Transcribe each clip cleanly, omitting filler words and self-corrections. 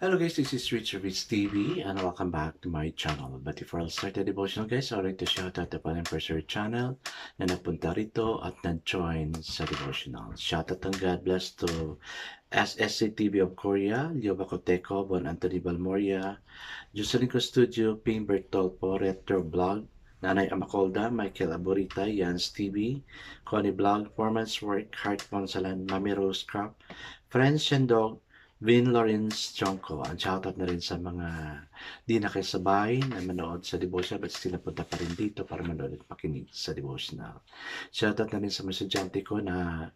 Hello guys, this is Richard Rich TV and welcome back to my channel. But before I start the devotional guys, I'd like to shout out the Paling Pursuer channel na napunta rito at nag-join sa devotional. Shout out and God bless to SSC TV of Korea, Leo Bacoteko, Bon Anthony Balmoria, Jocelyn Studio, Ping Bertolpo, Retro Vlog, Nanay Amacolda, Michael Aburita, Yans TV, Connie Vlog, Foreman's Work, Heart Ponsalan, Mami Rose Crop, Friends Shendog, Vin Lawrence Jonko. Ang shoutout na rin sa mga di nakisabay na manood sa devotional but still napunta pa rin dito para manood at makinig sa devotional. Shoutout na rin sa mga estudyante ko na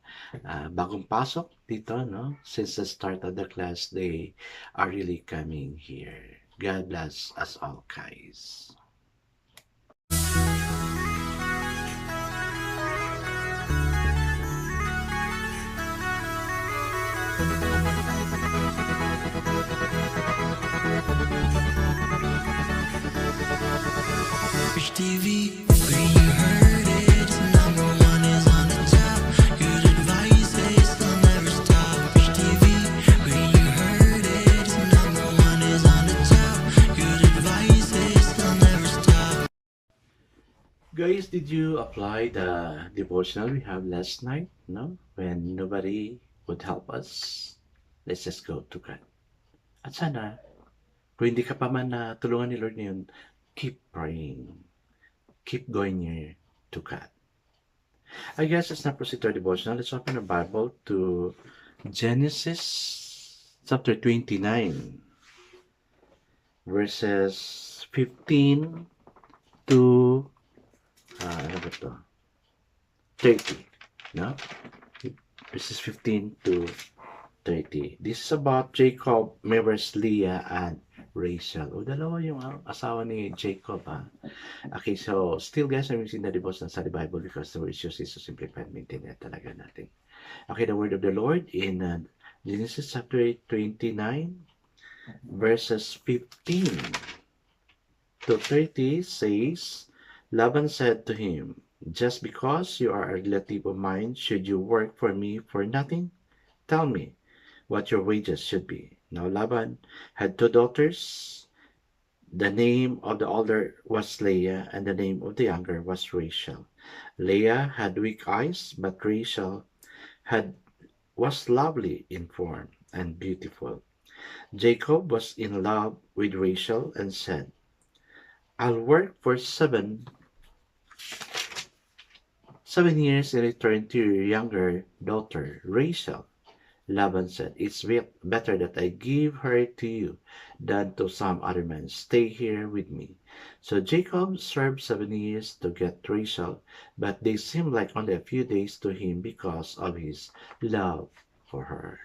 bagong pasok dito, no? Since the start of the class, they are really coming here. God bless us all, guys. Rich TV, when you heard it, number one is on the top. Good advice is will never stop. Rich TV, when you heard it, number one is on the top. Good advice is will never stop. Guys, did you apply the devotional we have last night? No? When nobody would help us, let's just go to God. At sana, kung hindi ka pa man na tulungan ni Lord ngayon, keep praying. Keep going near to God. I guess let's not proceed to our devotional. Let's open the Bible to Genesis chapter 29, verses 15 to ano ba to? 30. No? Verses 15 to 30. This is about Jacob marries Leah and Rachel. O, dalawa yung asawa ni Jacob, ha? Okay, so, still guys, I'm using the devotion sa Bible because the word is just so simplified. Maintain talaga natin. Okay, the word of the Lord in Genesis chapter 29, verses 15 to 30 says, Laban said to him, just because you are a relative of mine, should you work for me for nothing? Tell me what your wages should be. Now Laban had two daughters. The name of the older was Leah, and the name of the younger was Rachel. Leah had weak eyes, but Rachel was lovely in form and beautiful. Jacob was in love with Rachel and said, I'll work for 7 years in return to your younger daughter, Rachel. Laban said, it's better that I give her to you than to some other man. Stay here with me. So Jacob served 7 years to get Rachel, but they seemed like only a few days to him because of his love for her.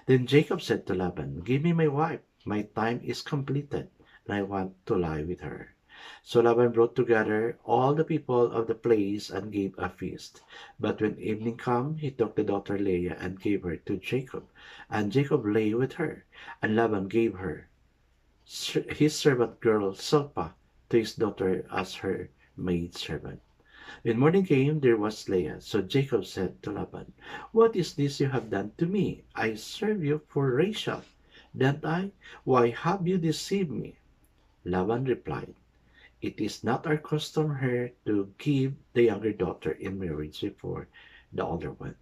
Then Jacob said to Laban, give me my wife. My time is completed, and I want to lie with her. So Laban brought together all the people of the place and gave a feast. But when evening came, he took the daughter Leah and gave her to Jacob. And Jacob lay with her, and Laban gave her his servant girl Silpah to his daughter as her maid servant. When morning came, there was Leah. So Jacob said to Laban, what is this you have done to me? I serve you for Rachel. Didn't I? Why have you deceived me? Laban replied, it is not our custom here to give the younger daughter in marriage before the older one.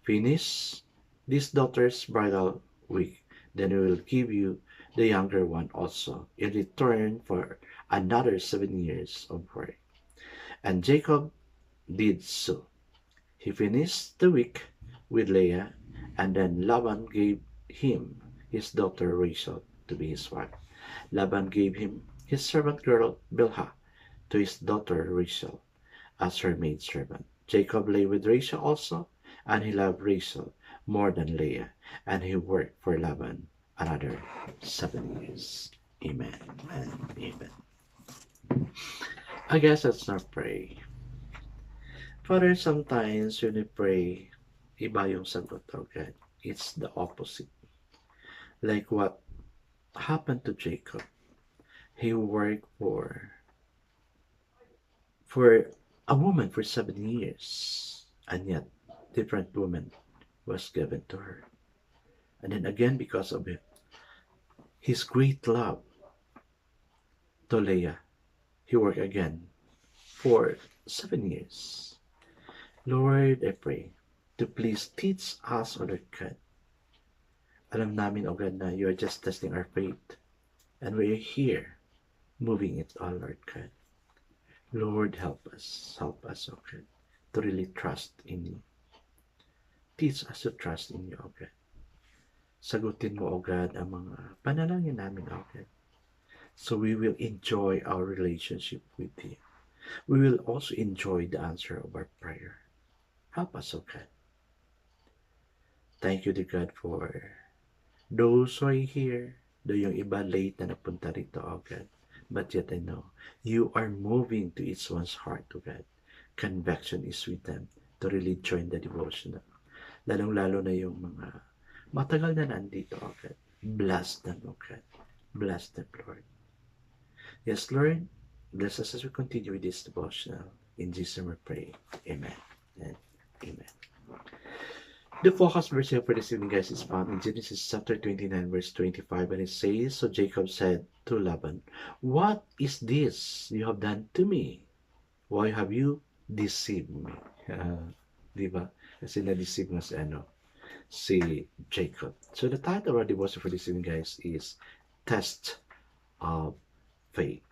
Finish this daughter's bridal week, then we will give you the younger one also in return for another 7 years of work. And Jacob did so. He finished the week with Leah, and then Laban gave him his daughter Rachel to be his wife. Laban gave him his servant girl Bilhah to his daughter Rachel as her maidservant. Jacob lay with Rachel also, and he loved Rachel more than Leah, and he worked for Laban another 7 years. Amen and amen. I guess let's not pray. Father, sometimes when we pray, iba yung sagot, okay? It's the opposite. Like what happened to Jacob. He worked for a woman for 7 years, and yet different woman was given to her. And then again, because of His great love to Leah, He worked again for 7 years. Lord, I pray to please teach us, O Lord God. Alam namin, O God, na you are just testing our faith. And we are here, moving it all, Lord God. Lord, help us, O God, to really trust in you. Teach us to trust in you, O God. Sagutin mo, O God, ang mga panalangin namin, O God. So we will enjoy our relationship with you. We will also enjoy the answer of our prayer. Help us, O God. Thank you, dear God, for those who are here. Though yung iba late na napunta rito, O God. But yet I know you are moving to each one's heart, O God. Conviction is with them to really join the devotional. Lalong-lalo na yung mga matagal na nandito, O God. Bless them, O God. Bless them, Lord. Yes, Lord. Bless us as we continue with this devotional. In Jesus' name we pray. Amen and amen. The focus verse here for this evening, guys, is found in Genesis chapter 29, verse 25, and it says, So Jacob said to Laban, What is this you have done to me? Why have you deceived me? Diba? Kasi na-deceive nga si Jacob. So the title of our devotion for this evening, guys, is Test of Faith.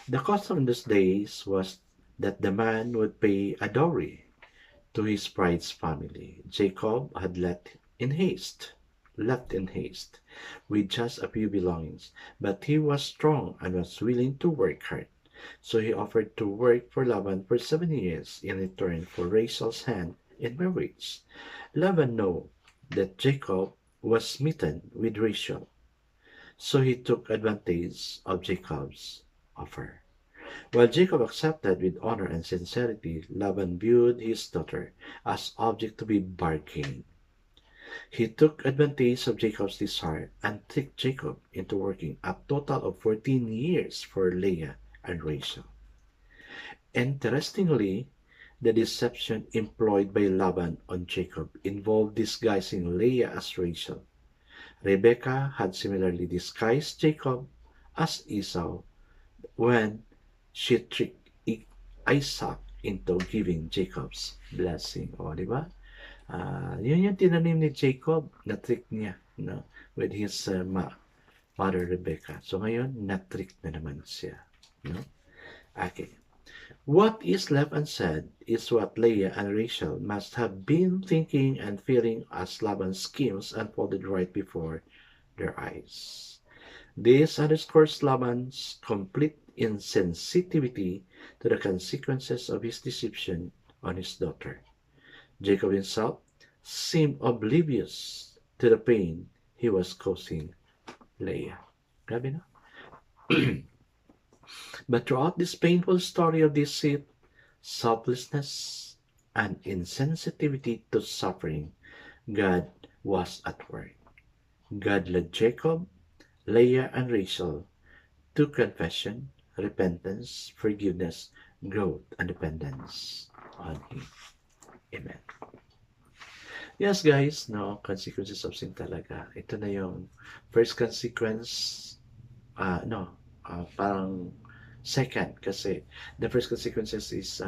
The custom in those days was that the man would pay a dowry to his bride's family. Jacob had left in haste with just a few belongings, but he was strong and was willing to work hard. So he offered to work for Laban for 7 years in return for Rachel's hand in marriage. Laban knew that Jacob was smitten with Rachel, so he took advantage of Jacob's offer. While Jacob accepted with honor and sincerity, Laban viewed his daughter as object to be bargained. He took advantage of Jacob's desire and tricked Jacob into working a total of 14 years for Leah and Rachel. Interestingly, the deception employed by Laban on Jacob involved disguising Leah as Rachel. Rebekah had similarly disguised Jacob as Esau when she tricked Isaac into giving Jacob's blessing. O, di ba? Yun yung tinanim ni Jacob, na-trick niya, no? With his mother Rebecca. So ngayon, na-trick na naman siya. No? Okay. What is left unsaid is what Leah and Rachel must have been thinking and feeling as Laban's schemes unfolded right before their eyes. This underscores Laban's complete insensitivity to the consequences of his deception on his daughter. Jacob himself seemed oblivious to the pain he was causing Leah. Grabe na? But throughout this painful story of deceit, selflessness, and insensitivity to suffering, God was at work. God led Jacob, Leah, and Rachel to confession, repentance, forgiveness, growth, and dependence on Him. Amen. Yes, guys, no, consequences of sin talaga. Ito na yung first consequence, parang second, kasi the first consequences is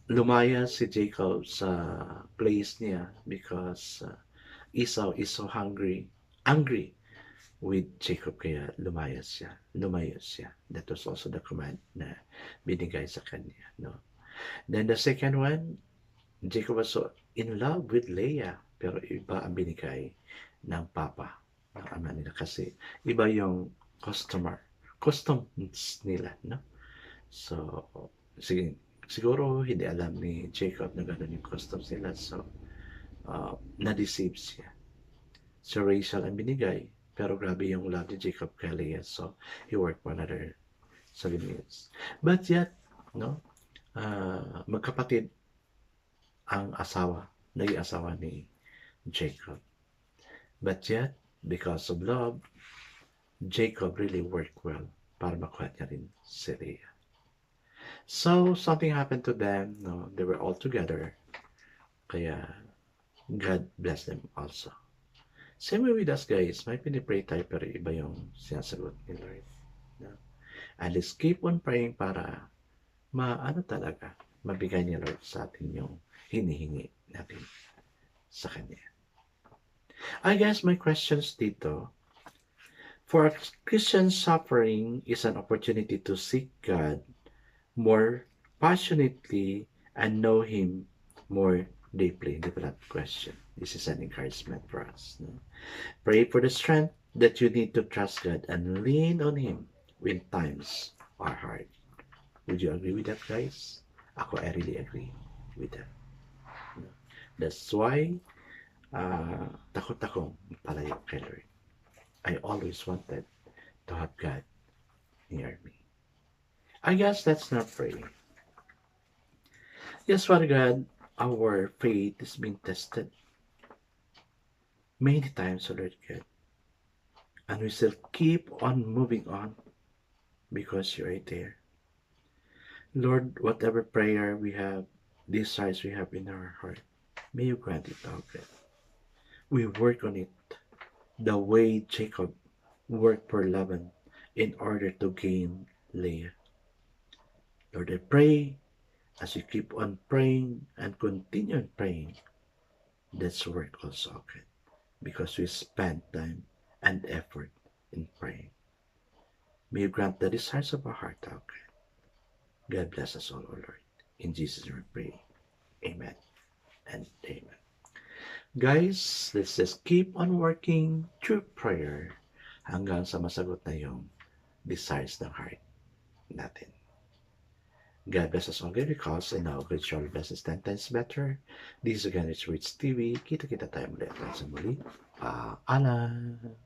lumaya si Jacob sa place niya because Esau is so angry with Jacob, kaya lumayo siya. That was also the command na binigay sa kanya, no? Then the second one, Jacob was so in love with Leah, pero iba ang binigay ng papa, ng ama nila, kasi iba yung customs nila, no? So, siguro hindi alam ni Jacob na gano'n yung customs nila, so na-deceive siya. So Rachel ang binigay, pero grabe yung love ni Jacob kay Leah, so he worked for another 7 years. But yet, no, magkapatid ang naging asawa ni Jacob. But yet, because of love, Jacob really worked well para makuha niya rin si Leah. So, something happened to them, no? They were all together, kaya God blessed them also. Same way with us guys, may pinipray tayo pero iba yung sinasagot ni Lord. No? And let's keep on praying para talaga, mabigay ni Lord sa atin yung hinihingi natin sa Kanya. I guess my questions dito, for Christian suffering is an opportunity to seek God more passionately and know Him more deeply. Different question. This is an encouragement for us. No? Pray for the strength that you need to trust God and lean on Him when times are hard. Would you agree with that, guys? Ako, I really agree with that. No? That's why takot akong palayo kay Lord. I always wanted to have God near me. I guess let's not pray. Yes, Father God, our faith is being tested many times, Lord God. And we still keep on moving on because you are there. Lord, whatever prayer we have, desires we have in our heart, may you grant it, oh God. We work on it the way Jacob worked for Laban in order to gain Leah. Lord, I pray as you keep on praying and continue on praying, let's work also, okay? Because we spend time and effort in praying. May you grant the desires of our heart, okay? God bless us all, O Lord. In Jesus' name we pray. Amen and amen. Guys, let's just keep on working through prayer hanggang sa masagot na yung desires ng heart natin. God bless us all because I know God surely blesses 10 times better. This is again, it's Rich TV. Kita-kita tayo muli at sa muli. Paalam!